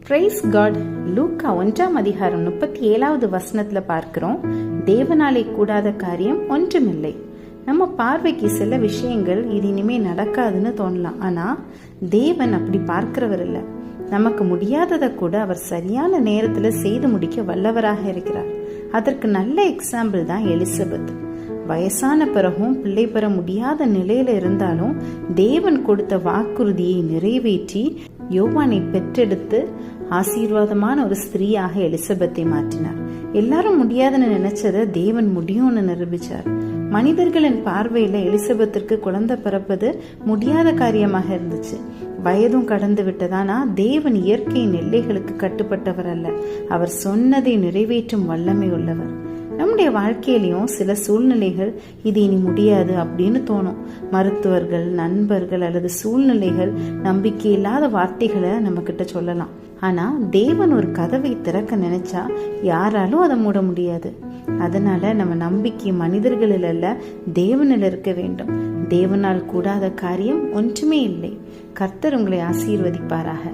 Price God. லூக்கா 1:37 பார்க்கிறோம், தேவனாலே கூடாத காரியம் ஒன்றுமில்லை. நம்ம பார்வைக்கு சில விஷயங்கள் இது இனிமே நடக்காதுன்னு தோணலாம். ஆனா தேவன் அப்படி பார்க்கிறவர் இல்ல. நமக்கு முடியாததை கூட அவர் சரியான நேரத்துல செய்து முடிக்க வல்லவராக இருக்கிறார். அதற்கு நல்ல எக்ஸாம்பிள் தான் எலிசபெத். வயசான பிறகும் பிள்ளை பெற முடியாத நிலையில இருந்தாலும் தேவன் கொடுத்த வாக்குறுதியை நிறைவேற்றி யோவானை பெற்றெடுத்து ஆசீர்வாதமான ஒரு ஸ்திரீயாக எலிசபெத்தை மாற்றினார். எல்லாரும் முடியாதுன்னு நினைச்சத தேவன் முடியும்னு நிரூபிச்சார். மனிதர்களின் பார்வையில எலிசபெத்திற்கு குழந்தை பிறப்பது முடியாத காரியமாக இருந்துச்சு. வயதும் கடந்து விட்டதானா தேவன் இயற்கையின் எல்லைகளுக்கு கட்டுப்பட்டவர் அல்ல. அவர் சொன்னதை நிறைவேற்றும் வல்லமை உள்ளவர். நம்முடைய வாழ்க்கையிலையும் சில சூழ்நிலைகள் இது இனி முடியாது அப்படின்னு தோணும். மருத்துவர்கள், நண்பர்கள் அல்லது சூழ்நிலைகள் நம்பிக்கை இல்லாத வார்த்தைகளை நம்ம கிட்ட சொல்லலாம். ஆனா தேவன் ஒரு கதவை திறக்க நினைச்சா யாராலும் அதை மூட முடியாது. அதனால நம்ம நம்பிக்கை மனிதர்களில் அல்ல, தேவனில் இருக்க வேண்டும். தேவனால் கூடாத காரியம் ஒன்றுமே இல்லை. கர்த்தர் உங்களை ஆசீர்வதிப்பாராக.